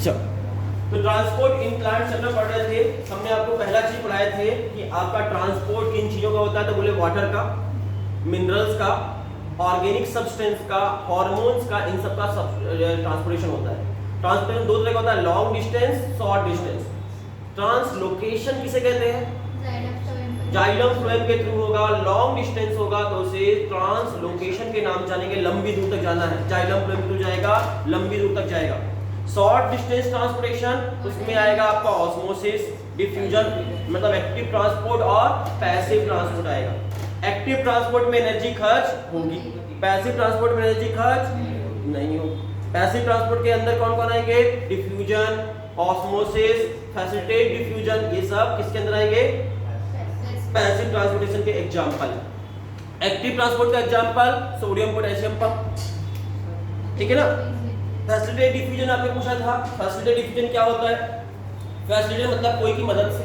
अच्छा, तो transport in plants हम लोग पढ़ रहे थे। हमने आपको पहला चीज पढ़ाए थे कि आपका ट्रांसपोर्ट किन चीजों का होता है, तो बोले वाटर का, मिनरल्स का, ऑर्गेनिक सब्सटेंस का, हार्मोन्स का, इन सब का ट्रांसपोर्टेशन होता है। ट्रांसपोर्टेशन दो तरह का होता है, long distance, short distance. Translocation किसे कहते हैं? जाइलम फ्लोएम के थ्रू होगा। लॉन्ग डिस्टेंस होगा तो उसे ट्रांसलोकेशन के नाम जानेंगे, लंबी दूर तक जाना है, जाइलम फ्लोएम के थ्रू जाएगा, लंबी दूर तक जाएगा। शॉर्ट डिस्टेंस ट्रांसपोर्टेशन, उसमें आएगा आपका ऑस्मोसिस, डिफ्यूजन, मतलब एक्टिव ट्रांसपोर्ट और पैसिव ट्रांसपोर्ट आएगा। एक्टिव ट्रांसपोर्ट में एनर्जी खर्च होगी, पैसिव ट्रांसपोर्ट में एनर्जी खर्च नहीं होगी। पैसिव ट्रांसपोर्ट के अंदर कौन कौन आएंगे? डिफ्यूजन, ऑस्मोसिस, फैसिलिटेट डिफ्यूजन, ये सब किसके अंदर आएंगे? पैसिव ट्रांसपोर्टेशन के एग्जांपल। एक्टिव ट्रांसपोर्ट का एग्जांपल सोडियम पोटेशियम पंप, ठीक है ना। फैसिलिटेट डिफ्यूजन आपने पूछा था, फैसिलिटेट डिफ्यूजन क्या होता है? फैसिलिटेट मतलब कोई की मदद से,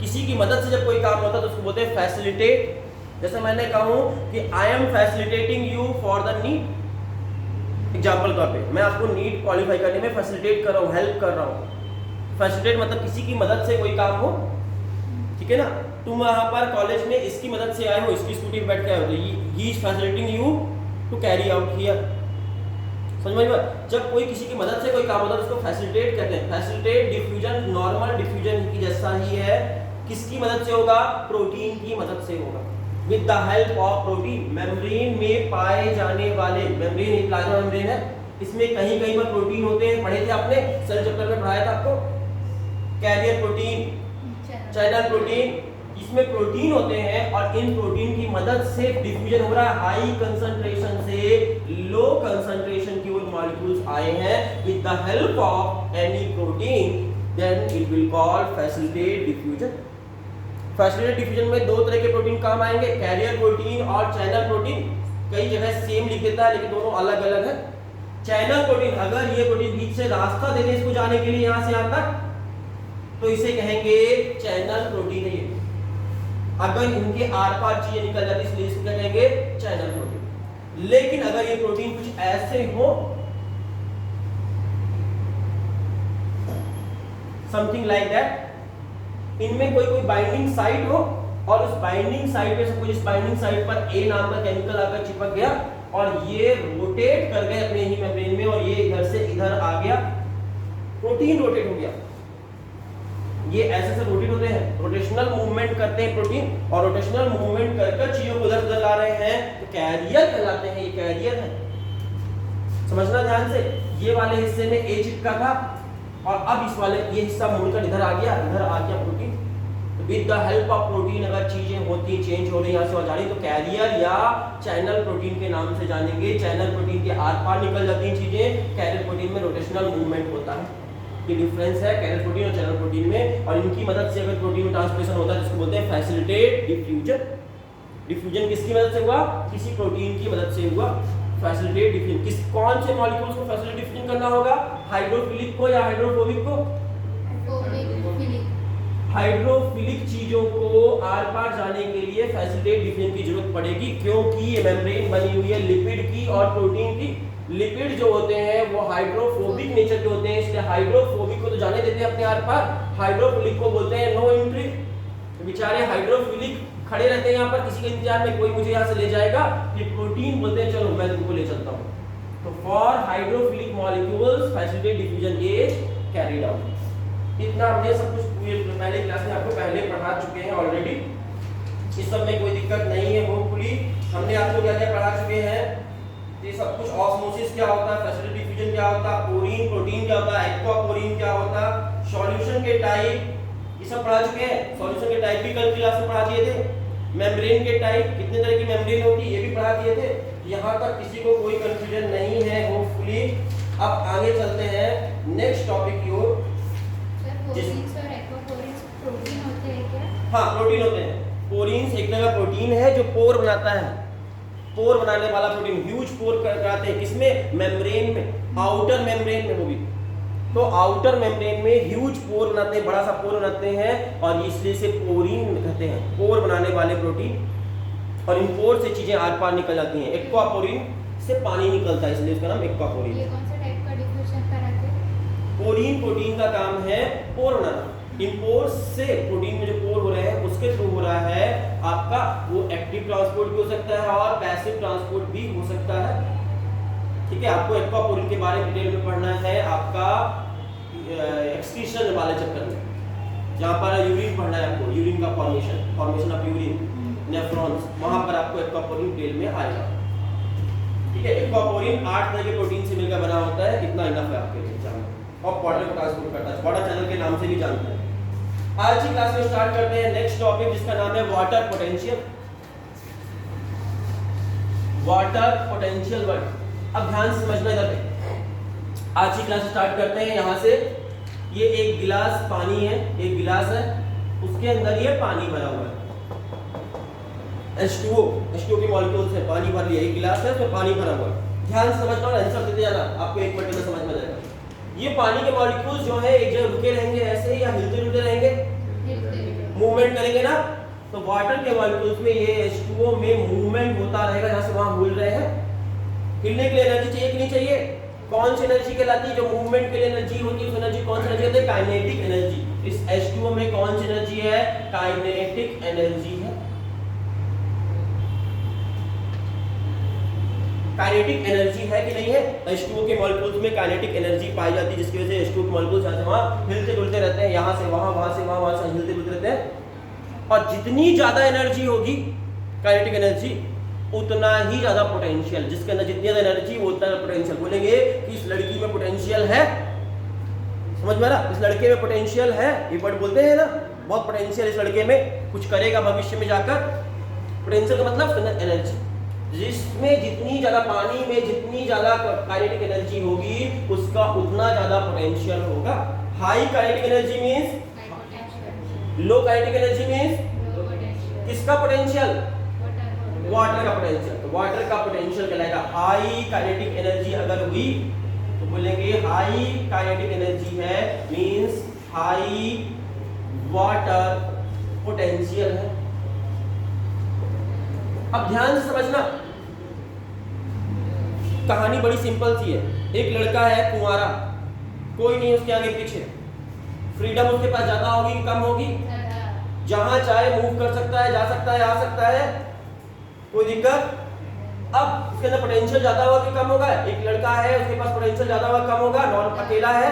किसी की मदद से जब कोई काम होता है तो उसको बोलते हैं फैसिलिटेट। जैसे मैंने कहूं कि I am facilitating you for the need, example तौर पे मैं आपको नीड क्वालिफाई करने में फैसिलिटेट कर रहा हूं, हेल्प कर रहा हूं। फैसिलिटेट मतलब किसी की मदद से कोई काम हो, ठीक है ना। तुम वहां पर कॉलेज में इसकी मदद से आए हो, इसकी स्कूटी पे बैठ के आए हो, तो he is facilitating you to carry out here. समझ में बात? जब कोई किसी की मदद से कोई काम होता है तो उसको फैसिलिटेट कहते हैं। फैसिलिटेट डिफ्यूजन नॉर्मल डिफ्यूजन की जैसा ही है। किसकी मदद से होगा? प्रोटीन की मदद से होगा। With the help of protein, membrane में पाए जाने वाले, मेम्ब्रेन एक प्लाज्मा मेम्ब्रेन है, इसमें कहीं कहीं पर प्रोटीन होते हैं, पढ़े थे आपने, सेल चैप्टर में पढ़ाया था आपको। कैरियर प्रोटीन, चैनल प्रोटीन, इसमें प्रोटीन होते हैं और इन प्रोटीन की मदद से डिफ्यूजन हो रहा है। हाई कंसंट्रेशन से लो कंसंट्रेशन की ओर मॉलिक्यूल्स आए हैं with the help of any protein, then it will call facilitate diffusion. Facilitate diffusion में दो तरह के प्रोटीन काम आएंगे, कैरियर प्रोटीन और चैनल प्रोटीन। कई जगह सेम लिख देता है लेकिन दोनों अलग अलग है। चैनल प्रोटीन, अगर ये प्रोटीन बीच से रास्ता दे दे इसको जाने के लिए यहां से यहां तक, तो इसे कहेंगे चैनल प्रोटीन है ये। अगर इनके आर पार चीजें निकल जाती है इसलिए इसको क्या कहेंगे? Channel protein. लेकिन अगर ये प्रोटीन कुछ ऐसे हो, समथिंग लाइक दैट, इनमें कोई कोई बाइंडिंग साइट हो और उस बाइंडिंग साइट पे सपोज इस बाइंडिंग साइट पर ए नाम का केमिकल आकर चिपक गया और ये रोटेट कर गए अपने ही मेम्ब्रेन में और ये इधर से इधर आ गया, प्रोटीन रोटेट हो गया। ये ऐसे से रोटेट होते हैं, रोटेशनल मूवमेंट करते हैं प्रोटीन, और रोटेशनल मूवमेंट कर चीजों को उधर उधर ला रहे हैं तो कैरियर कहलाते हैं। ये कैरियर है, समझना ध्यान से। ये वाले हिस्से में ए चिपका था और अब इस वाले ये हिस्सा मुड़कर इधर आ गया, इधर आ गया प्रोटीन। तो with the help of protein अगर चीजें होती, चेंज हो रही यहाँ से वहां जा रही, तो कैरियर या चैनल प्रोटीन के नाम से जानेंगे। चैनल प्रोटीन के आर पार निकल जाती हैं चीजें, कैरियर प्रोटीन में रोटेशनल मूवमेंट होता है। ये डिफरेंस है कैरियर प्रोटीन और चैनल प्रोटीन में, और इनकी मदद से अगर प्रोटीन में ट्रांसलेशन होता है जिसको बोलते हैं फैसिलिटेट डिफ्यूजन। डिफ्यूजन किसकी मदद से हुआ? किसी प्रोटीन की मदद से हुआ। फैसिलिटेट डिफ्यूजन किस कौन से मॉलिक्यूल्स को फैसिलिटेट डिफ्यूजन करना होगा? हाइड्रोफिलिक को या हाइड्रोफोबिक को? हाइड्रोफिलिक चीजों को आर पार जाने के लिए फैसिलिटेट डिफ्यूजन की जरूरत पड़ेगी, क्योंकि ये मेम्ब्रेन बनी हुई है लिपिड की और प्रोटीन की। लिपिड जो होते हैं वो हाइड्रोफोबिक नेचर के होते हैं, इसलिए हाइड्रोफोबिक को तो जाने देते हैं अपने आर पार, हाइड्रोफिलिक को बोलते हैं नो एंट्री। तो बेचारे हाइड्रोफिलिक खड़े रहते हैं यहाँ पर किसी के इंतजार में, कोई मुझे यहाँ से ले जाएगा, ये प्रोटीन बोलते हैं चलो मैं तुमको ले चलता हूँ। तो for hydrophilic molecules facilitate diffusion is carried out. इतना हमने सब कुछ पहले क्लास में आपको पहले पढ़ा चुके हैं ऑलरेडी, इस सब में कोई दिक्कत नहीं है। होपफुली हमने आपको क्या क्या पढ़ा चुके हैं, ये सब कुछ। ऑस्मोसिस क्या होता है, फैसिलिटेट डिफ्यूजन क्या होता है, पोरीन प्रोटीन क्या होता है, एक्वापोरीन क्या होता है, सॉल्यूशन के टाइप, ये सब पढ़ा चुके हैं। सॉल्यूशन के टाइप भी कल क्लास में पढ़ा दिए थे। मेम्ब्रेन के टाइप, कितने तरह की मेम्ब्रेन होती है, ये भी पढ़ा दिए थे। यहाँ तक किसी को कोई कंफ्यूजन नहीं है होपफुली। अब आगे चलते हैं नेक्स्ट टॉपिक की ओर। पोरीन्स और एक्वापोरीन्स प्रोटीन होते हैं क्या? हाँ, प्रोटीन होते हैं। पोरीन्स एक तरह का प्रोटीन है जो पोर बनाता है, पोर बनाने वाला प्रोटीन। ह्यूज पोर कराते हैं किसमें? मेम्ब्रेन में, आउटर मेम्ब्रेन में। वो भी तो आउटर मेम्ब्रेन में ह्यूज पोर बनाते हैं, बड़ा सा पोर बनाते हैं और इसलिए से पोरीन कहते हैं, पोर बनाने वाले प्रोटीन। और इन पोर से चीजें आर पार निकल जाती हैं। एक्वापोरीन से पानी निकलता है इसलिए इसका नाम एक्वापोरीन। ये कौन सा टाइप का डिफ्यूजन कराते हैं? क्लोरीन प्रोटीन का काम है पोर बनाना। इन पोर्स से प्रोटीन में जो पोर हो रहे हैं उसके थ्रू हो रहा है आपका वो एक्टिव ट्रांसपोर्ट भी हो सकता है और पैसिव ट्रांसपोर्ट भी हो सकता है। ठीक है, आपको एक्वापोरिन के बारे में डिटेल में पढ़ना है आपका एक्सक्रीशन वाले चैप्टर में, जहाँ पर यूरिन पढ़ना है आपको, यूरिन का फॉर्मेशन ऑफ यूरिन नेफ्रॉन्स, वहां पर आपको एक्वापोरिन डिटेल में आएगा। ठीक है, एक्वापोरिन 8 तरह के प्रोटीन से मिलकर बना होता है, इतना इनफ है आपके लिए जानना। और वाटर को ट्रांसपोर्ट करता है, वाटर चैनल के नाम से भी जानते हैं। आज की क्लास में स्टार्ट करते हैं नेक्स्ट टॉपिक जिसका नाम है water potential. Water potential word अब ध्यान से समझना इधर पे। आज की क्लास स्टार्ट करते हैं यहाँ से। ये एक गिलास पानी है, एक गिलास है, उसके अंदर ये पानी भरा हुआ है, H2O के मॉलिक्यूल्स है, पानी भर लिया, एक गिलास है उसमें पानी भरा हुआ है। ध्यान से समझना और आंसर देते जाना, आपको एक मिनट में समझ में जाएगा। ये पानी के मॉलिक्यूल्स जो है एक जगह रुके रहेंगे ऐसे या हिलते जुलते रहेंगे, मूवमेंट करेंगे ना। तो वाटर के मॉलिक्यूल्स में ये H2O में मूवमेंट होता रहेगा, जहां से वहां हिल रहे हैं। हिलने के लिए एनर्जी चाहिए कि नहीं चाहिए? कौन सी एनर्जी कहलाती है जो मूवमेंट के लिए एनर्जी होती है? उस एनर्जी कौन सी एनर्जी कहते हैं? Kinetic energy. इस H2O में कौन सी एनर्जी है? काइनेटिक एनर्जी है। काइनेटिक एनर्जी है कि नहीं है? H2O के मॉलिक्यूल्स में काइनेटिक एनर्जी पाई जाती है, जिसकी वजह से H2O के मॉलिक्यूल्स यहाँ से वहाँ हिलते डुलते रहते हैं, यहाँ से वहाँ, वहाँ से वहाँ, वहाँ से हिलते डुलते रहते हैं। और जितनी ज्यादा एनर्जी होगी काइनेटिक एनर्जी, उतना ही ज्यादा पोटेंशियल। जिसके अंदर जितनी ज्यादा एनर्जी उतना पोटेंशियल। बोलेंगे कि इस लड़की में पोटेंशियल है, समझ में आ रहा? इस लड़के में पोटेंशियल है, ये वर्ड बोलते हैं ना, बहुत पोटेंशियल इस लड़के में, कुछ करेगा भविष्य में जाकर। पोटेंशियल का मतलब एनर्जी, जिसमें जितनी ज्यादा पानी में जितनी ज्यादा काइनेटिक एनर्जी होगी उसका उतना ज्यादा पोटेंशियल होगा। हाई काइनेटिक एनर्जी मींस लो काइनेटिक एनर्जी मींस किसका पोटेंशियल? वाटर का पोटेंशियल। तो वाटर का पोटेंशियल कहलाएगा हाई काइनेटिक एनर्जी। अगर हुई तो बोलेंगे हाई काइनेटिक एनर्जी है मींस हाई वाटर पोटेंशियल है। अब ध्यान से समझना, कहानी बड़ी सिंपल सी है। एक लड़का है कुंवारा, कोई नहीं उसके आगे पीछे, फ्रीडम उसके पास ज्यादा होगी कि कम होगी? जहां चाहे मूव कर सकता है, जा सकता है, आ सकता है, कोई दिक्कत? अब उसके अंदर पोटेंशियल ज्यादा होगा कि कम होगा? एक लड़का है उसके पास पोटेंशियल ज्यादा होगा कम होगा? नॉन अकेला है।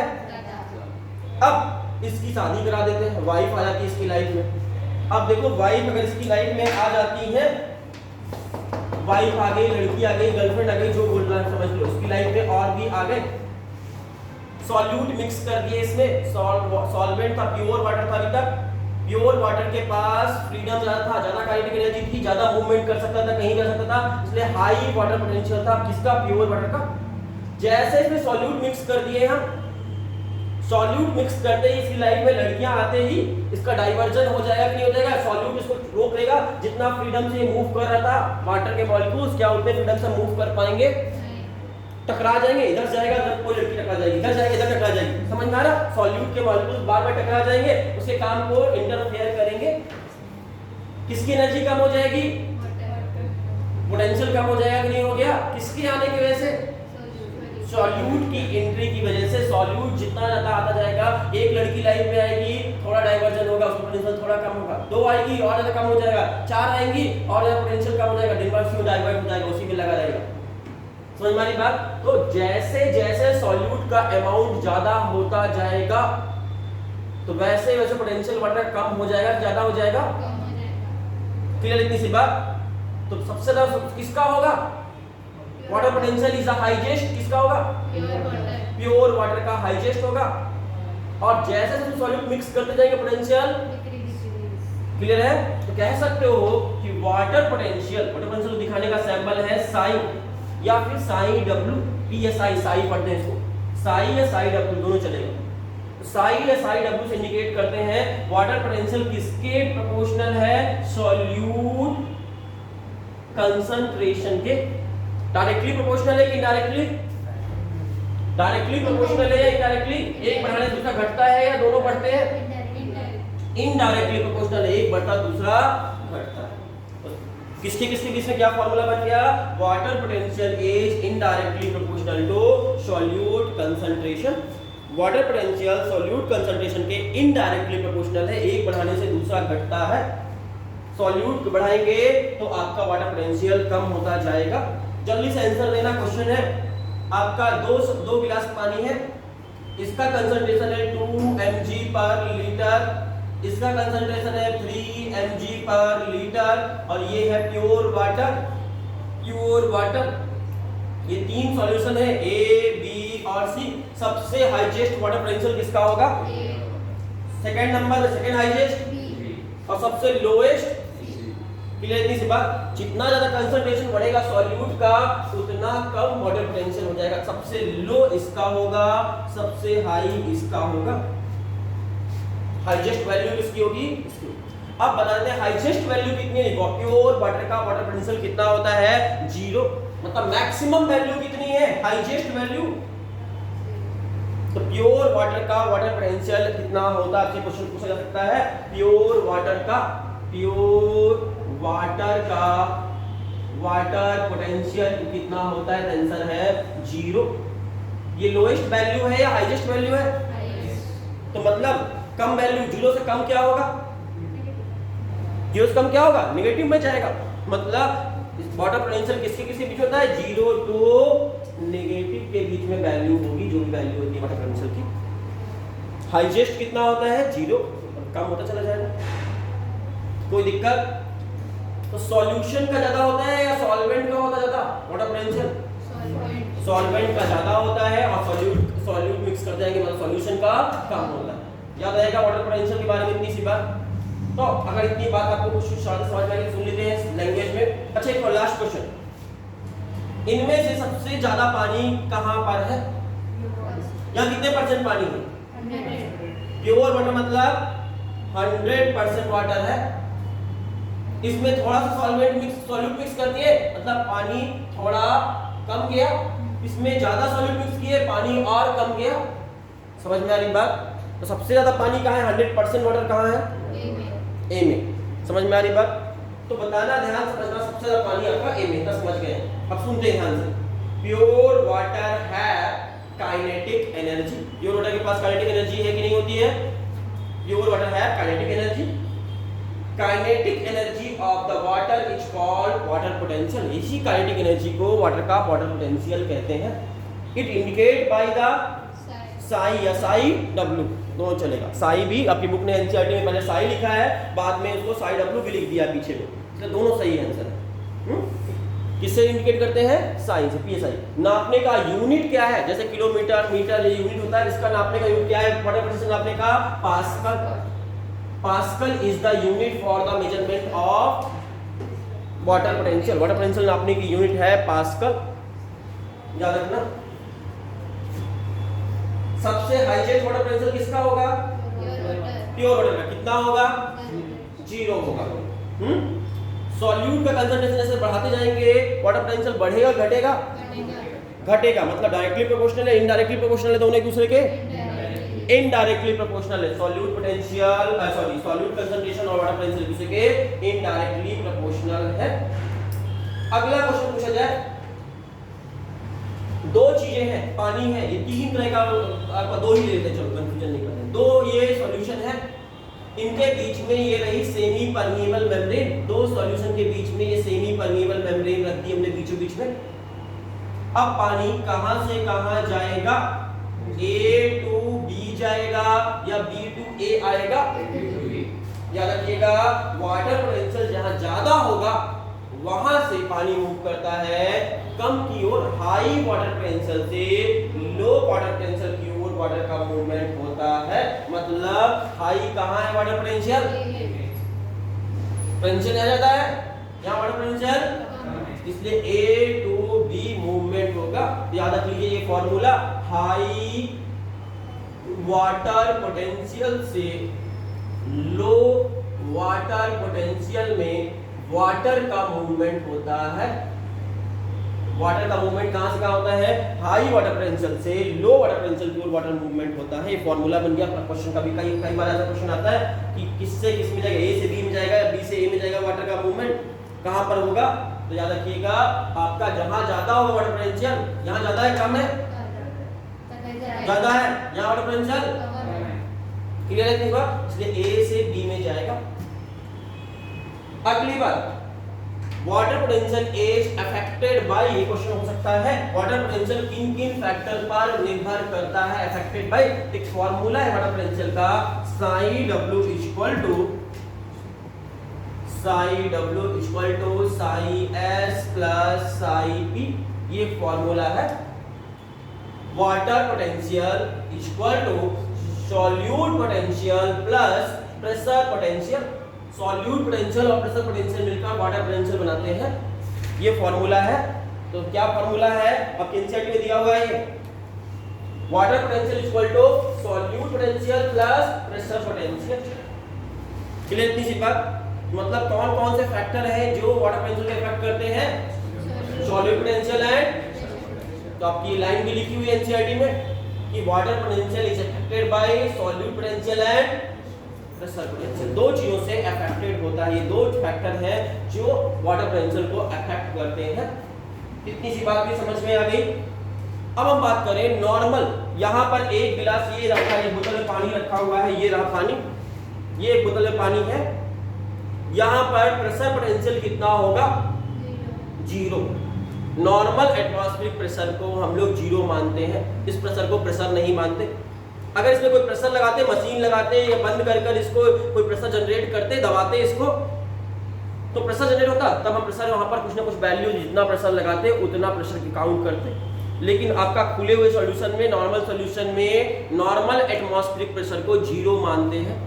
अब इसकी शादी करा देते हैं, वाइफ आ जाती है इसकी लाइफ में। अब देखो वाइफ अगर इसकी लाइफ में आ जाती है, वाइफ आ गई, लड़की आ गई, गर्लफ्रेंड आ गई, जो बोल रहा है समझ लो, उसकी लाइफ में और भी आ गए। सॉल्यूट मिक्स कर दिए इसमें, सॉल्वेंट था, प्योर वाटर था अभी तक। प्योर वाटर के पास फ्रीडम ज्यादा था, ज्यादा काइनेटिक एनर्जी थी, ज्यादा मूवमेंट कर सकता था, कहीं जा सकता था, इसलिए हाई वाटर पोटेंशियल था। किसका? प्योर वाटर का। जैसे इसमें सॉल्यूट मिक्स कर दिए हम, सॉल्यूट मिक्स करते ही इसकी लाइफ में लड़कियां आते ही इसका डाइवर्जन हो जाएगा कि नहीं हो जाएगा? सॉल्यूट इसको रोक लेगा। जितना फ्रीडम से मूव कर रहा था वाटर के मॉलिक्यूल्स, क्या उतने फ्रीडम से मूव कर पाएंगे? टकरा जाएंगे, इधर जाएगा जब कोई लड़की टकरा जाएगी, इधर जाएगा इधर टकरा जाएगी। समझ में आ रहा? सॉल्यूट के मॉलिक्यूल्स बार बार टकरा जाएंगे, उसके काम को इंटरफेयर करेंगे। किसकी एनर्जी कम हो जाएगी? पोटेंशियल कम हो जाएगा कि नहीं हो गया? किसके आने की वजह से? सॉल्यूट की एंट्री की वजह से। सॉल्यूट जितना ज्यादा आता जाएगा, एक लड़की लाइफ में आएगी, थोड़ा डाइवर्जन होगा, उसका पोटेंशियल थोड़ा कम होगा। 2 आएगी और ज्यादा कम हो जाएगा, 4 आएंगी और ज्यादा पोटेंशियल कम हो जाएगा, डिवर्स में डाइवर्ट हो जाएगा, उसी में लगा रहेगा। समझ में आ रही बात? तो जैसे जैसे सॉल्यूट का अमाउंट ज्यादा होता जाएगा तो वैसे वैसे पोटेंशियल वाटर कम हो जाएगा, ज्यादा हो जाएगा। क्लियर इतनी सी बात? तो सबसे ज्यादा किसका होगा? Water potential is the highest. किसका होगा? प्योर वाटर का हाईएस्ट होगा। और जैसे जैसे सॉल्यूट मिक्स करते जाएंगे पोटेंशियल क्लियर है? तो कह सकते हो कि वाटर पोटेंशियल को दिखाने का सैंपल है साइन या फिर साई डब्ल्यू पीएसआई। साई पढ़ते हैं इसको, साई या साई डब्ल्यू दोनों चलेगा। साई या साई डब्ल्यू से इंडिकेट करते हैं वाटर पोटेंशियल किसके प्रोपोर्शनल है? सॉल्यूट कंसंट्रेशन के। डायरेक्टली प्रोपोर्शनल है कि इनडायरेक्टली? डायरेक्टली प्रोपोर्शनल है या इनडायरेक्टली? एक बढ़ने से दूसरा घटता है या दोनों बढ़ते हैं? इनडायरेक्टली प्रोपोर्शनल है, एक बढ़ता दूसरा घटता है। किसके किसके किसमें क्या फॉर्मूला बन गया? Water potential is indirectly proportional to solute concentration. Water potential solute concentration के इनडायरेक्टली प्रोपोर्शनल है, एक बढ़ाने से दूसरा घटता है। सॉल्यूट बढ़ाएंगे तो आपका वाटर पोटेंशियल कम होता जाएगा। जल्दी से आंसर देना। क्वेश्चन है आपका दो गिलास पानी है, इसका कंसंट्रेशन है 2 mg पर लीटर, इसका कंसंट्रेशन है 3 mg पर लीटर, और ये है प्योर वाटर। प्योर वाटर, ये तीन सॉल्यूशन है ए, बी और सी। सबसे हाईएस्ट वाटर पोटेंशियल किसका होगा? सेकंड नंबर, सेकंड हाईएस्ट, और सबसे लोएस्ट। क्लियर? इतनी सी बात। जितना ज्यादा कंसंट्रेशन बढ़ेगा सॉल्यूट का उतना कम वाटर पोटेंशियल हो जाएगा। सबसे लो इसका होगा, सबसे हाई इसका होगा। हाईएस्ट वैल्यू किसकी होगी? इसकी। अब बताते हैं हाईएस्ट वैल्यू कितनी है। प्योर वाटर का वाटर पोटेंशियल कितना होता है? 0। मतलब मैक्सिमम वैल्यू कितनी है? Highest value. तो प्योर वाटर का वाटर पोटेंशियल कितना होता है? आपसे क्वेश्चन पूछा जा सकता है। प्योर वाटर का वाटर पोटेंशियल कितना होता है? आंसर है 0। ये लोएस्ट वैल्यू है या हाईएस्ट वैल्यू है? तो मतलब कम वैल्यू 0 से कम क्या होगा? 0 से कम क्या होगा? नेगेटिव में जाएगा। मतलब वाटर पोटेंशियल किसके बीच होता है? 0 टू नेगेटिव के बीच में वैल्यू होगी, जो भी वैल्यू होती है वाटर पोटेंशियल की। हाईएस्ट कितना होता है? 0। कम होता चला जाएगा। कोई दिक्कत? तो सॉल्यूशन का ज्यादा होता है या सॉल्वेंट का होता ज्यादा वाटर पोटेंशियल? सॉल्वेंट का ज्यादा होता है, और सॉल्यूट मिक्स कर जाएंगे मतलब सॉल्यूशन का कम होता है। याद रहेगा वाटर पोटेंशियल के बारे में इतनी सी बात। तो अगर इतनी बात आपको कुछ शायद समझ में आई, सुन लेते हैं लैंग्वेज में। अच्छा, एक लास्ट क्वेश्चन, इनमें से सबसे ज्यादा पानी कहां पर है? यहाँ कितने परसेंट पानी है? प्योर वाटर मतलब 100% वाटर है। इसमें थोड़ा सा सॉल्यूट मिक्स कर दिए मतलब पानी थोड़ा कम गया, इसमें ज्यादा सॉल्यूट मिक्स किए पानी और कम गया। समझ में आ रही बात? तो सबसे ज्यादा पानी कहाँ है? 100% वाटर कहाँ है? ए में। समझ में आ रही बात? तो बताना, ध्यान समझना, सबसे ज्यादा पानी आपका ए में। समझ गए? अब सुनते हैं ध्यान से। प्योर वाटर है काइनेटिक एनर्जी। प्योर वाटर के पास काइनेटिक एनर्जी है कि नहीं होती है? प्योर वाटर है kinetic energy. Kinetic energy of the water is called water potential. इसी काइनेटिक एनर्जी को वाटर का वाटर पोटेंशियल कहते हैं। It indicate by the Sai या साई डब्ल्यू, दोनों चलेगा। साई भी आपकी बुक ने एनसीईआरटी में पहले साई लिखा है, बाद में उसको साई डब्ल्यू भी लिख दिया पीछे में, इसलिए दोनों सही आंसर है। किससे इंडिकेट करते हैं? साई से। पीएसआई नापने का यूनिट क्या है? जैसे किलोमीटर, मीटर, ये यूनिट होता है। इसका नापने का यूनिट क्या है? वाटर पोटेंशियल नापने का pascal. Pascal is the unit for the measurement of water potential. Water potential नापने की यूनिट है पास्कल, याद रखना। सबसे हाईएस्ट वाटर पोटेंशियल किसका होगा? प्योर वाटर का। कितना होगा? 0 होगा। सॉल्यूट का कंसंट्रेशन जैसे बढ़ाते जाएंगे वाटर पोटेंशियल बढ़ेगा घटेगा? घटेगा। मतलब डायरेक्टली प्रोपोर्शनल है, इनडायरेक्टली प्रोपोर्शनल है, दोनों एक दूसरे के इनडायरेक्टली प्रोपोर्शनल है। सॉल्यूट पोटेंशियल सॉल्यूट कंसंट्रेशन और वाटर पोटेंशियल एक दूसरे के इनडायरेक्टली प्रोपोर्शनल है। अगला क्वेश्चन पूछा जाए। दो चीजें हैं, पानी है, ये तीन तरह का, आपका दो ही लेते हैं, चलो कंफ्यूजन नहीं करते। दो ये सॉल्यूशन है, इनके बीच में ये रही सेमी परमिएबल मेम्ब्रेन। दो सॉल्यूशन के बीच में ये सेमी परमिएबल मेम्ब्रेन रखती है हमने बीचों बीच में। अब पानी कहां से कहां जाएगा? A टू B जाएगा या B टू A आएगा? याद रखिएगा, वाटर पोटेंशियल जहां ज्यादा होगा वहां से पानी मूव करता है कम की ओर, हाई वाटर पोटेंशियल से लो वाटर पोटेंशियल की ओर वाटर का मूवमेंट होता है। मतलब हाई कहां है वाटर पोटेंशियल? पोटेंशियल आ जाता है यहाँ वाटर पोटेंशियल, इसलिए A टू B मूवमेंट होगा। याद रख लीजिए ये फॉर्मूला, हाई वाटर पोटेंशियल से लो वाटर पोटेंशियल में वाटर का मूवमेंट होता है। वाटर का मूवमेंट कहां से कहां होता है? हाई वाटर पोटेंशियल से लो वाटर पोटेंशियल की ओर वाटर मूवमेंट होता है। ये फॉर्मूला बन गया। क्वेश्चन का भी कई बार ऐसा क्वेश्चन आता है कि किससे किस में जाएगा, A से B में जाएगा या B से A में जाएगा, वाटर का मूवमेंट कहां पर होगा? तो याद रखिएगा आपका जहां ज्यादा होगा वाटर पोटेंशियल, यहां ज्यादा है कम है? ज्यादा है, यहाँ वाटर पोटेंशियल क्लियर है इतनी बात, इसलिए ए से बी में जाएगा। अगली बात, water potential is affected by, ये क्वेश्चन हो सकता है, वाटर पोटेंशियल किन किन फैक्टर पर निर्भर करता है, अफेक्टेड बाय। एक फार्मूला है वाटर पोटेंशियल का, psi W equal to psi S plus psi P, ये फार्मूला है। Water potential equal to solute potential plus pressure potential, solute potential और प्रेशर पोटेंशियल मिलकर वाटर पोटेंशियल बनाते हैं, ये फार्मूला है। तो क्या फार्मूला है, अब एनसीईआरटी में दिया हुआ है ये, water potential equal to solute potential plus pressure potential. Clear इतनी सी बात, मतलब कौन कौन से फैक्टर हैं जो वाटर पोटेंशियल को इफेक्ट करते हैं, सॉल्यूट पोटेंशियल एंड, तो आपकी लाइन भी लिखी हुई है एनसीईआरटी में कि water potential is affected by solute potential and pressure potential, दो चीजों से अफेक्टेड होता है, ये दो फैक्टर हैं जो वाटर पोटेंशियल को अफेक्ट करते हैं। इतनी सी बात भी समझ में आ गई। अब हम बात करें नॉर्मल, यहाँ पर एक गिलास ये रखा है, बोतल में पानी रखा हुआ है, ये रहा पानी, ये एक बोतल में पानी है, यहाँ पर प्रेशर पोटेंशियल कितना होगा, जीरो। नॉर्मल एटमॉस्फेरिक प्रेशर को हम लोग जीरो मानते हैं, इस प्रेशर को प्रेशर नहीं मानते। अगर इसमें कोई प्रेशर लगाते, मशीन लगाते या बंद कर इसको कोई प्रेशर जनरेट करते, दबाते इसको तो प्रेशर जनरेट होता, तब हम प्रेशर वहां पर कुछ ना कुछ वैल्यू, जितना प्रेशर लगाते उतना प्रेशर की काउंट करते। लेकिन आपका खुले हुए सॉल्यूशन में, नॉर्मल सॉल्यूशन में नॉर्मल एटमॉस्फेरिक प्रेशर को जीरो मानते हैं,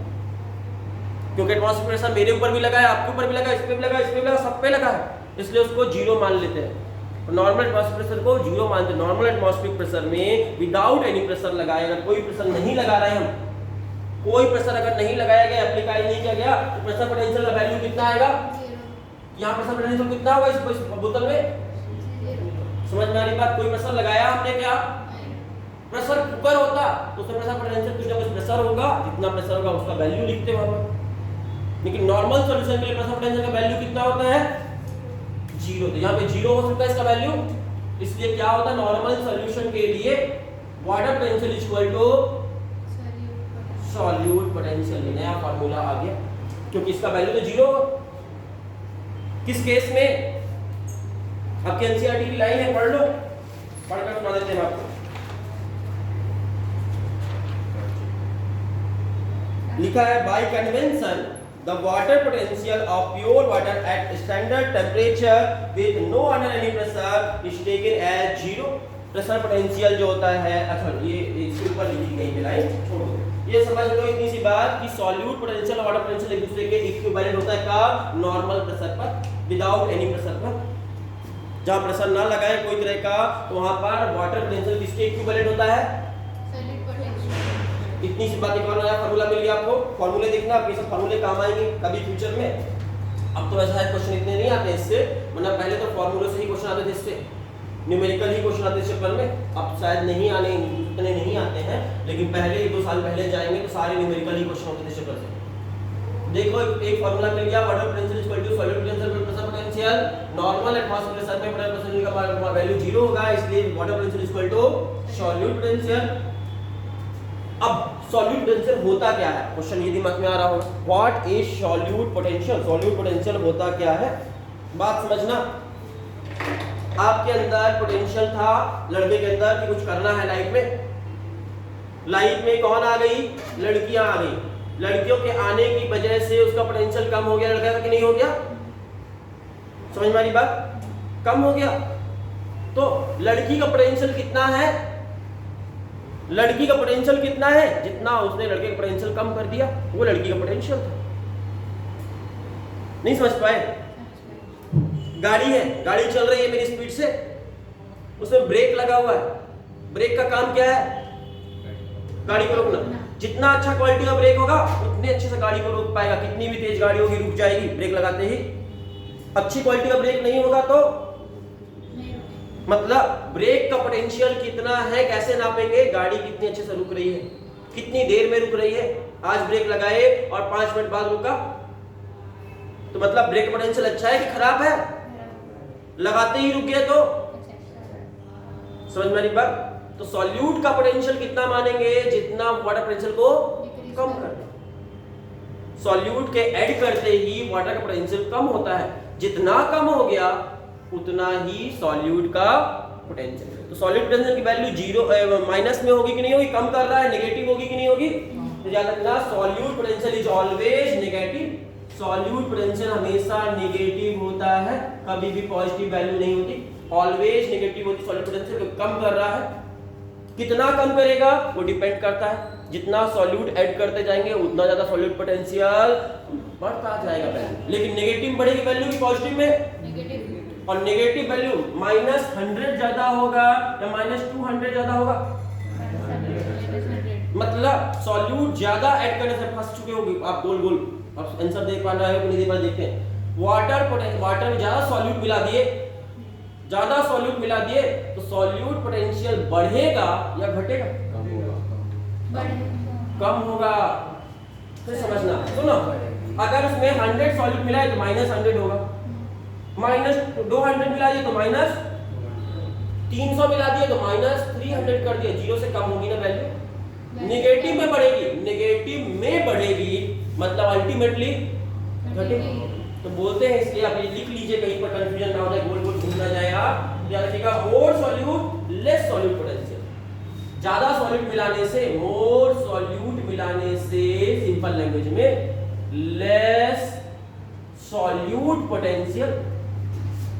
क्योंकि एटमॉस्फेरिक प्रेशर मेरे ऊपर भी लगा है, आपके ऊपर भी लगा है, इस पे भी लगा है, इस पे भी लगा, सब पे लगा है, इसलिए उसको जीरो मान लेते हैं। नॉर्मल एटमॉस्फेरिक प्रेशर को जीरो मानते हैं। नॉर्मल एटमॉस्फेरिक प्रेशर में विदाउट एनी प्रेशर लगाए, अगर कोई प्रेशर नहीं लगा रहे हम, कोई प्रेशर अगर नहीं लगाया गया, एप्लीकाई नहीं किया गया, तो प्रेशर पोटेंशियल का वैल्यू कितना आएगा, यहाँ प्रेशर पोटेंशियल कितना होगा इस बोतल में, समझ में आ रही बात। कोई प्रेशर लगाया हमने क्या, प्रेशर कुकर होता तो उसमें प्रेशर पोटेंशियल कुछ ना कुछ प्रेशर होगा, जितना प्रेशर होगा उसका वैल्यू लिखते हैं। लेकिन नॉर्मल सॉल्यूशन के लिए प्रेशर पोटेंशियल का वैल्यू कितना होता है, जीरो। तो यहाँ पे जीरो हो सकता है इसका वैल्यू, इसलिए क्या होता है नॉर्मल सॉल्यूशन के लिए water potential equal to solute potential, नया फार्मूला आ गया, क्योंकि इसका वैल्यू तो जीरो। किस केस में, आपके एनसीईआरटी की लाइन है, पढ़ लो, पढ़कर सुना देते हैं आपको। लिखा है bye convention the water potential of pure water at standard temperature with no under any pressure is taken as zero। Pressure potential जो होता है, अच्छा ये इसके ऊपर लिखी गई लाइन छोड़ो, ये समझ लो इतनी सी बात कि सॉल्यूट पोटेंशियल और वाटर पोटेंशियल एक दूसरे के इक्विवेलेंट होता है का नॉर्मल प्रेशर पर, विदाउट एनी प्रेशर पर। जहां प्रेशर ना लगाए कोई तरह का, तो वहां पर वाटर पोटेंशियल किसके इक्विवेलेंट होता है, इतनी सी बात। एक और नया फार्मूला मिल गया आपको, फार्मूले देखना, आपके सब फार्मूले काम आएंगे कभी फ्यूचर में। अब तो ऐसा है क्वेश्चन इतने नहीं आते इससे, मतलब पहले तो फार्मूले से ही क्वेश्चन आते थे, इससे न्यूमेरिकल ही क्वेश्चन आते थे पेपर में। अब शायद नहीं आने, इतने नहीं आते हैं, लेकिन पहले 1-2 साल पहले जाएंगे तो सारे न्यूमेरिकल ही क्वेश्चन होते थे पेपर से। देखो एक फार्मूला मिल गया, water potential equal to solute potential plus pressure potential. Normal atmospheric pressure में प्रेशर पोटेंशियल का वैल्यू जीरो होगा, इसलिए water potential equal to solute potential. अब सॉल्यूट पोटेंशियल होता क्या है, क्वेश्चन ये दिमाग में आ रहा होगा, what is solute potential, solute potential होता क्या है। बात समझना, आपके अंदर पोटेंशियल था, लड़के के अंदर कि कुछ करना है लाइफ में, लाइफ में कौन आ गई, लड़कियां आ गई, लड़कियों के आने की वजह से उसका पोटेंशियल कम हो गया, लड़का का कि नहीं हो गया, समझ में आ रही बात, कम हो गया। तो लड़की का पोटेंशियल कितना है, लड़की का पोटेंशियल कितना है, जितना उसने लड़के का पोटेंशियल कम कर दिया वो लड़की का पोटेंशियल था। नहीं समझ पाए, गाड़ी है, गाड़ी चल रही है मेरी स्पीड से, उसमें ब्रेक लगा हुआ है, ब्रेक का काम क्या है, गाड़ी को रोकना। जितना अच्छा क्वालिटी का ब्रेक होगा उतने अच्छे से गाड़ी को रोक पाएगा, कितनी भी तेज गाड़ी होगी रुक जाएगी ब्रेक लगाते ही। अच्छी क्वालिटी का ब्रेक नहीं होगा तो मतलब ब्रेक का पोटेंशियल कितना है कैसे नापेंगे, गाड़ी कितनी अच्छे से रुक रही है, कितनी देर में रुक रही है। आज ब्रेक लगाए और 5 मिनट बाद रुका तो मतलब ब्रेक पोटेंशियल अच्छा है कि खराब है, लगाते ही रुक गए तो, समझ में आ रही बात। तो सॉल्यूट का पोटेंशियल कितना मानेंगे? जितना वाटर पोटेंशियल को कम कर दे। सॉल्यूट के ऐड करते ही वाटर का पोटेंशियल कम होता है, जितना कम हो गया उतना ही सॉल्यूट का पोटेंशियल। तो सॉल्यूट पोटेंशियल की वैल्यू जीरो माइनस में होगी कि नहीं होगी? कम कर रहा है, नेगेटिव होगी कि नहीं होगी? तो याद रखना solute potential is always negative. Solute potential हमेशा नेगेटिव होता है, कभी भी पॉजिटिव वैल्यू नहीं होती, ऑलवेज नेगेटिव होती सॉल्यूट पोटेंशियल। कम कर रहा है, कितना कम करेगा वो डिपेंड करता है, जितना सॉल्यूट ऐड करते जाएंगे उतना ज्यादा सॉल्यूट पोटेंशियल बढ़ता जाएगा वैल्यू। लेकिन नेगेटिव बढ़ेगी वैल्यू की पॉजिटिव में नेगेटिव, और नेगेटिव वैल्यू -100 ज्यादा होगा या -200 ज्यादा होगा? मतलब सॉल्यूट ज्यादा ऐड करने से फंस चुके होगे आप। गोल गोल आप आंसर देख पा रहे हो कि नहीं देख पा रहे? देखते हैं। वाटर में ज्यादा सॉल्यूट मिला दिए, ज्यादा सॉल्यूट मिला दिए तो सॉल्यूट पोटेंशियल बढ़ेगा या घटेगा? कम होगा। फिर समझना, सुनो, अगर उसमें 100 सॉल्यूट मिला है तो -100 होगा, -200 मिला दिए तो -300 मिला दिए तो -300 कर दिए, जीरो से कम होगी ना वैल्यू। नेगेटिव में बढ़ेगी, नेगेटिव में बढ़ेगी मतलब अल्टीमेटली घटेगी। तो बोलते हैं, इसलिए आप लिख लीजिए कहीं पर कंफ्यूजन ना हो जाए, गोल गोल घूम ना जाए। आप याद रखिएगा मोर सॉल्यूट लेस सॉल्यूट पोटेंशियल। ज्यादा सॉल्यूट मिलाने से, मोर सॉल्यूट मिलाने से सिंपल लैंग्वेज में less solute potential.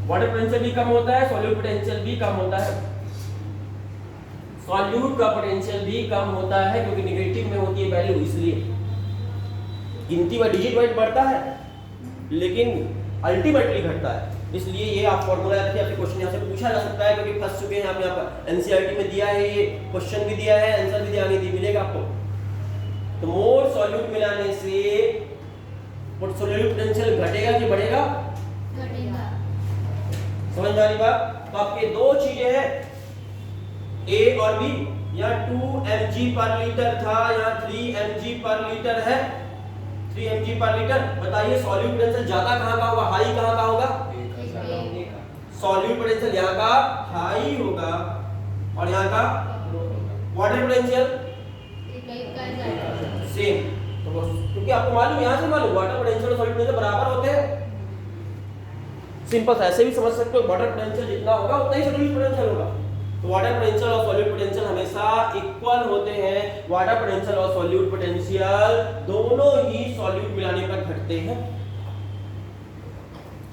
Water potential भी कम होता है, सॉल्यूट पोटेंशियल भी कम होता है। सॉल्यूट का पोटेंशियल भी कम होता है क्योंकि नेगेटिव में होती है वैल्यू, इसलिए गिनती व डिजिट वाइज बढ़ता है लेकिन अल्टीमेटली घटता है। इसलिए ये आप फॉर्मूला रखिए, आपसे क्वेश्चन यहाँ से पूछा जा सकता है क्योंकि फंस चुके हैं हम यहाँ पर। एनसीईआरटी में दिया है, ये क्वेश्चन भी दिया है, आंसर भी दिया मिलेगा आपको। तो मोर सॉल्यूट मिलाने से सॉल्यूट पोटेंशियल घटेगा कि बढ़ेगा? घटेगा। समझ में आ रही बात? तो आपके दो चीजें हैं, ए और बी। यहाँ 2 mg पर लीटर था, यहाँ 3 mg पर लीटर है, 3 mg पर लीटर। बताइए सॉल्यूट पोटेंशियल ज्यादा कहाँ का होगा, हाई कहाँ का होगा? सॉल्यूट पोटेंशियल यहाँ का हाई होगा और यहाँ का वाटर पोटेंशियल सेम। तो क्योंकि आपको मालूम, यहाँ से मालूम वाटर पोटेंशियल और सॉल्यूट पोटेंशियल बराबर होते हैं। सिंपल ऐसे भी समझ सकते हो, वाटर पोटेंशियल जितना होगा उतना ही सॉल्यूट पोटेंशियल होगा। तो वाटर पोटेंशियल और सॉल्यूट पोटेंशियल हमेशा इक्वल होते हैं। वाटर पोटेंशियल और सॉल्यूट पोटेंशियल दोनों ही सॉल्यूट मिलाने पर घटते हैं।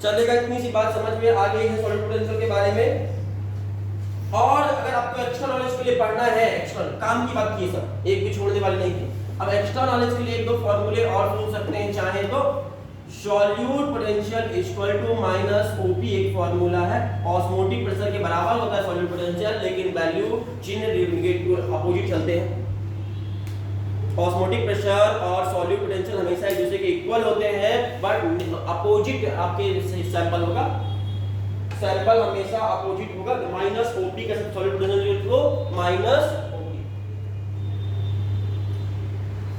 चलेगा? इतनी सी बात समझ में आ गई है सॉल्यूट पोटेंशियल के बारे में। और अगर आपको एक्स्ट्रा नॉलेज के लिए पढ़ना है, एक्स्ट्रा काम की बात की सब, एक भी छोड़ने वाली नहीं थी। अब एक्स्ट्रा नॉलेज के लिए एक दो फॉर्मूले और सुन सकते हैं चाहे तो। Solute potential equal to -OP एक फॉर्मूला है। ऑस्मोटिक प्रेशर के बराबर होता है सॉल्यूट पोटेंशियल, लेकिन वैल्यू चिन्ह नेगेटिव अपोजिट चलते हैं। ऑस्मोटिक प्रेशर और सॉल्यूट पोटेंशियल हमेशा एक दूसरे के इक्वल होते हैं, बट अपोजिट आपके सैंपल होगा। सैंपल हमेशा अपोजिट होगा। -OP का सॉल्यूट पोटेंशियल को -OP।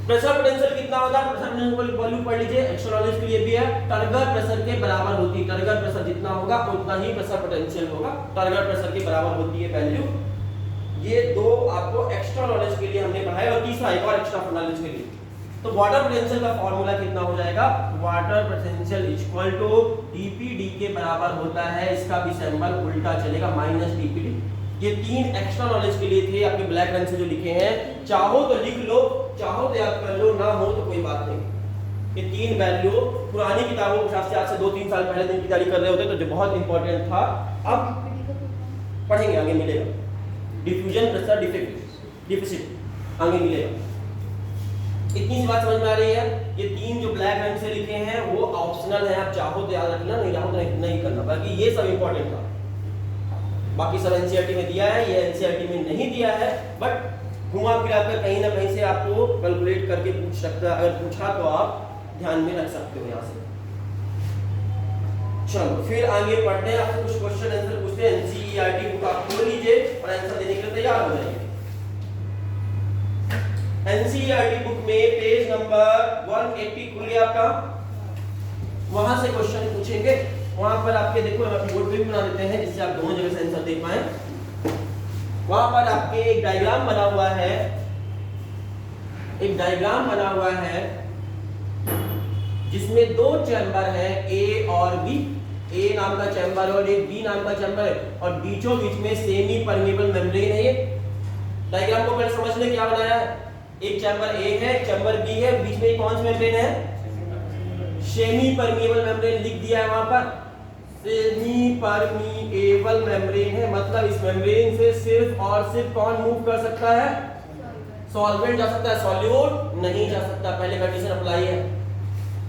प्रेशर पोटेंशियल कितना होता है? प्रेशर पोटेंशियल वैल्यू पढ़ लीजिए, एक्स्ट्रा नॉलेज के लिए भी है। टर्गर प्रेशर के बराबर होती है। टर्गर प्रेशर जितना होगा उतना ही प्रेशर पोटेंशियल होगा। टर्गर प्रेशर के बराबर होती है वैल्यू। ये दो आपको एक्स्ट्रा नॉलेज के लिए हमने पढ़ाया और तीसरा एक और एक्स्ट्रा नॉलेज के लिए। तो वाटर पोटेंशियल का फॉर्मूला कितना हो जाएगा? Water potential equal to dpd के बराबर होता है। इसका भी सिंबल उल्टा चलेगा, -dpd। ये तीन एक्स्ट्रा नॉलेज के लिए थे, आपके ब्लैक रंग से जो लिखे हैं। चाहो तो लिख लो, चाहो तो याद कर लो, ना हो तो कोई बात नहीं। ये तीन वैल्यू पुरानी किताबों के हिसाब से आज से 2-3 साल पहले दिन की तैयारी कर रहे होते तो जो बहुत इंपॉर्टेंट था, अब पढ़ेंगे, आगे मिलेगा। डिफ्यूजन प्रेशर डिफिसिट आगे मिलेगा। इतनी सी बात समझ में आ रही है? ये तीन जो ब्लैक रंग से लिखे हैं वो ऑप्शनल है, आप चाहो तो याद रखना, नहीं चाहो तो नहीं करना। बाकी ये सब इंपॉर्टेंट था, बाकी सब एनसीईआरटी में दिया है, ये एनसीईआरटी में नहीं दिया है, बट घुमा फिरा कर कहीं ना कहीं से आपको कैलकुलेट करके पूछ सकता है। अगर पूछा तो आप ध्यान में रख सकते हो यहाँ से। चलो फिर आगे पढ़ते हैं, आपसे कुछ क्वेश्चन आंसर पूछते हैं। एनसीईआरटी बुक आप खोल लीजिए और आंसर देने के लिए तैयार हो जाइए। एनसीईआरटी बुक में पेज नंबर 180 खुलिए आपका, वहां से क्वेश्चन पूछेंगे। वहां पर आपके देखो बोर्ड भी बना देते हैं जिससे आप दोनों जगह से आंसर देख पाए। वहां पर आपके एक डायग्राम बना हुआ है, एक डायग्राम बना हुआ है जिसमें दो चैम्बर है ए और बी। ए नाम का चैम्बर और एक बी नाम का चैम्बर है और बीचों बीच में सेमी परमेबल मेम्ब्रेन है। ये डायग्राम को पहले समझ ले क्या बनाया है। एक चैम्बर ए है, चैम्बर बी है, बीच में कौन सी मेम्ब्रेन है, सेमी परमेबल मेम्ब्रेन लिख दिया है वहां पर। सेमी परमेबल मेम्ब्रेन है, मतलब इस मेम्ब्रेन से सिर्फ और सिर्फ कौन मूव कर सकता है, सॉल्वेंट जा सकता है, सॉल्यूट नहीं जा सकता। पहले कंडीशन अप्लाई है।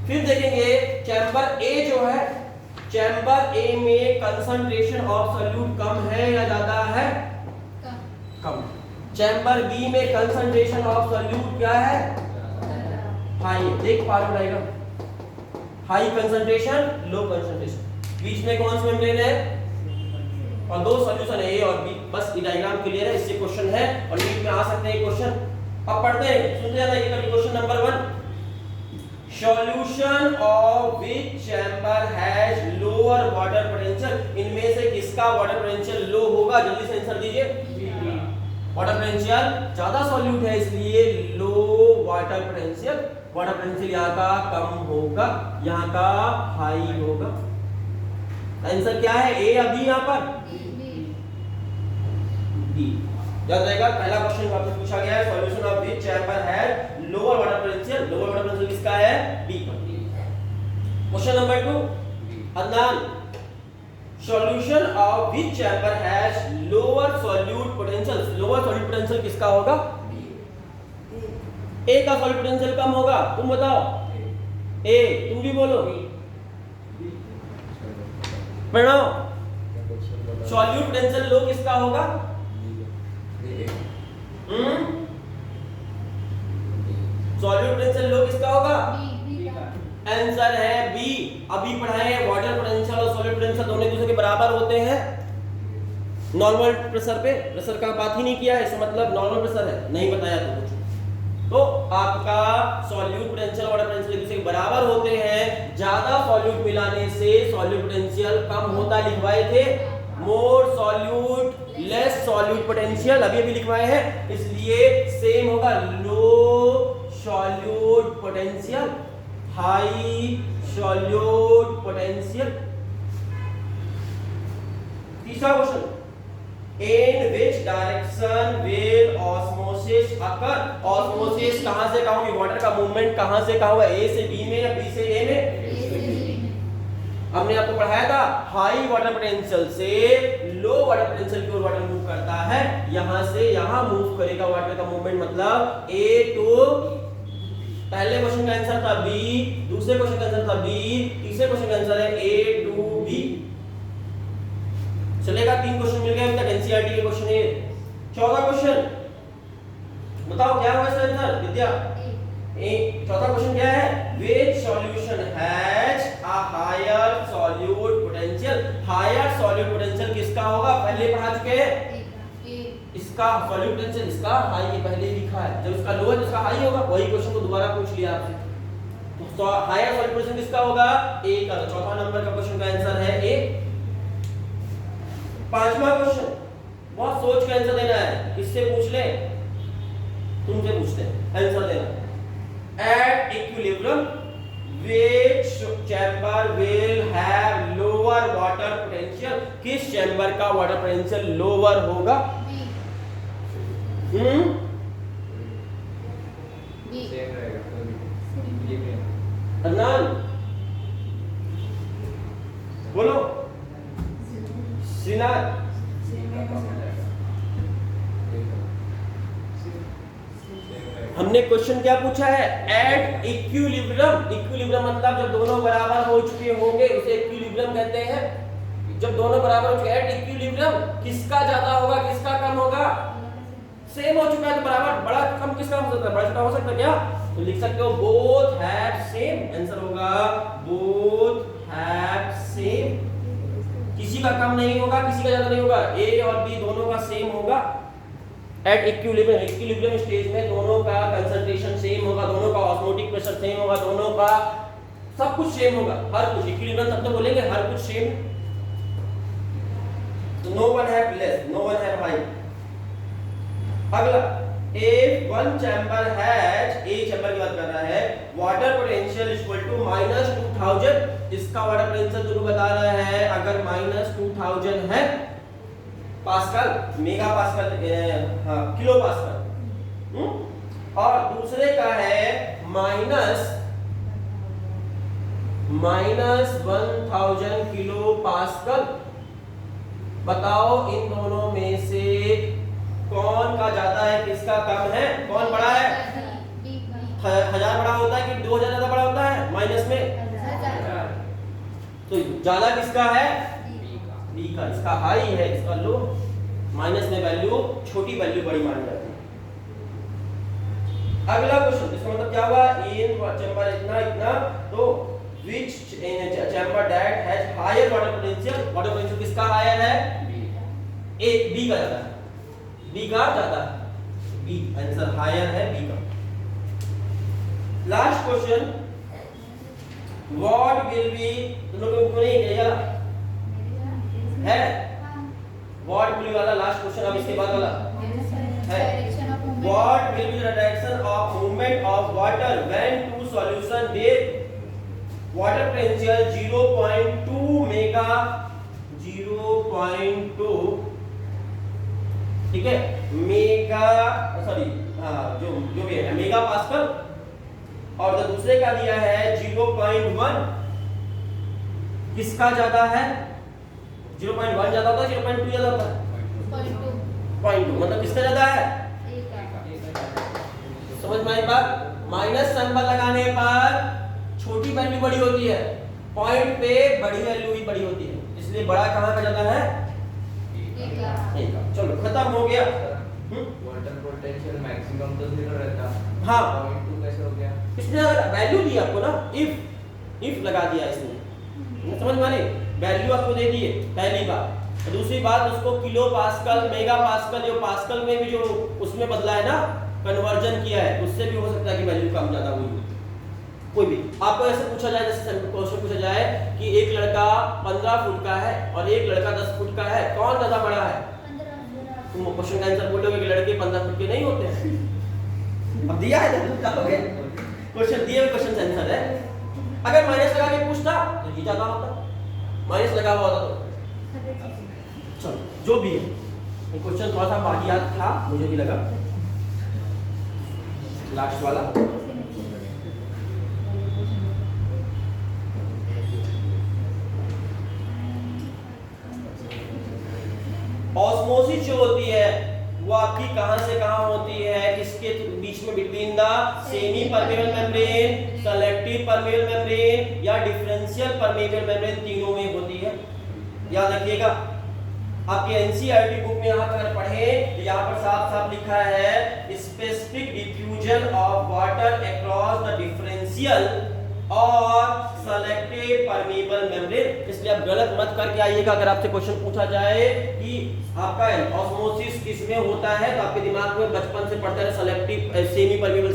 फिर देखेंगे चैम्बर ए जो है, चैम्बर ए में कंसंट्रेशन ऑफ सॉल्यूट कम है या ज्यादा है, कम। चैम्बर बी में कंसंट्रेशन ऑफ सॉल्यूट क्या है, हाई। देख पा रहे हो, हाई कंसंट्रेशन, लो कंसंट्रेशन। बीच में कौन सी मेम्ब्रेन है और दो सॉल्यूशन है ए और बी। बस ये डायग्राम क्लियर है, इससे क्वेश्चन है और नीट में आ सकते हैं क्वेश्चन। अब पढ़ते हैं, सुनते जाना। ये question number 1, solution of which chamber has lower water potential. इनमें से किसका वाटर पोटेंशियल लो होगा, जल्दी से आंसर दीजिए। वाटर पोटेंशियल ज्यादा सॉल्यूट है इसलिए लो वाटर पोटेंशियल। वाटर पोटेंशियल यहाँ का कम होगा, यहाँ का हाई होगा। आंसर क्या है, ए या बी? यहाँ पर बी। याद रहेगा, पहला क्वेश्चन आपसे पूछा गया है, solution of which chamber has lower water potential. Lower water potential किसका है, बी पर। Question number 2, Adnan, solution of which chamber has lower solute potential. Lower solute potential किसका होगा, ए का सॉल्यूट पोटेंशियल कम होगा। तुम बताओ, ए, तुम भी बोलो। प्रणव, सॉल्यूट पोटेंशियल लो किसका होगा, सॉल्यूट पोटेंशियल लो किसका होगा, आंसर है बी। अभी पढ़ाए वाटर पोटेंशियल और सॉल्यूट पोटेंशियल दोनों एक दूसरे के बराबर होते हैं नॉर्मल प्रेशर पे। प्रेशर का बात ही नहीं किया है, इसका मतलब नॉर्मल प्रेशर है, नहीं बताया तो कुछ। तो आपका सॉल्यूट पोटेंशियल वाटर पोटेंशियल एक दूसरे के बराबर होते हैं। ज्यादा सॉल्यूट मिलाने से सॉल्यूट पोटेंशियल कम होता लिखवाए थे, more solute less solute potential अभी अभी लिखवाए हैं, इसलिए सेम होगा। Low solute potential, high solute potential. तीसरा question, in which direction will osmosis occur। osmosis कहां से कहां होगी, वाटर का मूवमेंट कहां से कहां हुआ, ए से बी में या बी से ए में। हमने आपको पढ़ाया था हाई वाटर पोटेंशियल से लो वाटर पोटेंशियल की ओर वाटर मूव करता है, यहां से यहां मूव करेगा वाटर का मूवमेंट, मतलब ए टू। पहले क्वेश्चन का आंसर था बी, दूसरे क्वेश्चन का आंसर था बी, तीसरे क्वेश्चन का आंसर है ए टू बी। चलेगा, 3 क्वेश्चन मिल गए अभी तक एनसीईआरटी के क्वेश्चन है। चौथा क्वेश्चन बताओ क्या होगा इसका आंसर, विद्या? चौथा क्वेश्चन क्या है, which solution has a higher solute potential. Higher solute potential किसका होगा, पहले पढ़ा चुके हैं। इसका सॉल्यूट पोटेंशियल इसका हाई है, पहले ही लिखा है। जब इसका लो है तो इसका हाई होगा, वही क्वेश्चन को दोबारा पूछ लिया आपसे। तो हायर सॉल्यूट पोटेंशियल किसका होगा, ए का। चौथा नंबर का क्वेश्चन का आंसर है ए। पांचवा क्वेश्चन बहुत सोच के आंसर देना है, किससे पूछ ले, तुमसे पूछते हैं, आंसर देना। At equilibrium which chamber will have lower water potential. किस चैम्बर का वाटर पोटेंशियल लोअर होगा, अदनान बोलो। श्रीनाथ, हमने क्वेश्चन क्या पूछा है, एट इक्विलिब्रियम। इक्विलिब्रियम मतलब जब दोनों बराबर हो चुके होंगे उसे इक्विलिब्रियम कहते हैं। जब दोनों बराबर हो चुके, एट इक्विलिब्रियम किसका ज्यादा होगा किसका कम होगा, सेम हो चुका है तो बराबर। बड़ा कम किसका हो सकता है, बड़ा छोटा हो सकता है क्या, तो लिख सकते हो बोथ हैव सेम। आंसर होगा बोथ हैव सेम। किसी का कम नहीं होगा, किसी का ज्यादा नहीं होगा, ए और बी दोनों का सेम होगा। एट इक्विलिब्रियम, इक्विलिब्रियम स्टेज में दोनों का कंसंट्रेशन सेम होगा, दोनों का ऑस्मोटिक प्रेशर सेम होगा, दोनों का सब कुछ सेम होगा, हर कुछ। इक्विलिब्रियम तब तो बोलेंगे हर कुछ same. No one have less, no one have high. अगला, if one chamber has, एक चैम्बर की बात कर रहा है, वाटर पोटेंशियल इक्वल टू -2000, इसका वाटर पोटेंशियल तुमको बता रहा है, अगर -2000 है पास्कल, मेगा पास्कल, हाँ किलो पास्कल, और दूसरे का है -1000 किलो पास्कल। बताओ इन दोनों में से कौन का ज्यादा है, किसका कम है, कौन बड़ा है? 1000 बड़ा होता है कि 2000 ज्यादा बड़ा होता है माइनस में? तो ज्यादा किसका है? बी का, इसका हाई है, इसका लो। माइनस में वैल्यू छोटी, वैल्यू बड़ी मानी जाती है। अगला क्वेश्चन, इसका मतलब क्या हुआ? इन चैम्बर इतना इतना, तो which chamber that has higher water potential, water potential किसका हायर है? ए, बी का ज्यादा है, बी का ज्यादा है, बी आंसर हायर है बी का। Last question, what will be, तुम लोगों को नहीं किया है? व्हाट विल बी वाला लास्ट क्वेश्चन, अब इसके बाद वाला है, what will be the direction of movement of water when two solution there water potential 0.2 mega, 0.2, ठीक है, मेगा, सॉरी जो भी है मेगा पास्कल, और जो दूसरे का दिया है 0.1, किसका ज्यादा है? 0.1 ज्यादा होता है, 0.2 ज्यादा होता है? 0.2, मतलब किसका ज्यादा है? समझ में आई बात? माइनस सिंबल लगाने पर छोटी वैल्यू बड़ी होती है, पॉइंट पे बड़ी वैल्यू भी बड़ी होती है, इसलिए बड़ा कहाँ का ज्यादा है? ए का। चलो खत्म हो गया। वाटर पोटेंशियल मैक्सिमम तो 0 रहता, हाँ 0.2 कैसे हो गया? इसने वैल्यू दी आपको ना, इफ लगा दिया इसने, समझ में आई? वैल्यू आपको दे दी है पहली बात, और दूसरी बात उसको किलो पास्कल, मेगा पास्कल, जो पास्कल में भी जो उसमें बदला है ना, कन्वर्जन किया है, उससे भी हो सकता है कि वैल्यू कम ज्यादा हुई। कोई भी आपको ऐसे पूछा जाए, जैसे क्वेश्चन पूछा जाए कि एक लड़का 15 फुट का है और एक लड़का 10 फुट का है, कौन ज्यादा बड़ा है? तुम क्वेश्चन का आंसर बोलोगे कि लड़के 15 फुट के नहीं होते हैं। अब दिया है तो बताओगे, क्वेश्चन दिए हुए क्वेश्चन का आंसर है। अगर माइनस लगा के पूछता तो ये ज्यादा होता, माइनस लगा हुआ होता तो। चलो जो भी है, ये क्वेश्चन थोड़ा सा वाहियात था, मुझे भी लगा। लास्ट वाला, ऑस्मोसिस जो होती है वो आपकी कहां से कहां होती है? किसके बीच में? Between the semi permeable membrane, selective permeable membrane या डिफरेंशियल परमेबल मेम्ब्रेन, तीनों में होती है। याद रखिएगा, आपके एनसीईआरटी बुक में यहाँ पर पढ़े तो यहाँ पर साफ साफ लिखा है specific diffusion of water across the differential और सेलेक्टिव परमेबल मेम्ब्रेन। इसलिए आप गलत मत करके आइएगा, अगर आपसे क्वेश्चन पूछा जाए कि आपका ऑस्मोसिस किसमें होता है, तो आपके दिमाग में बचपन से पढ़ते रहे सेलेक्टिव, सेमी परमेबल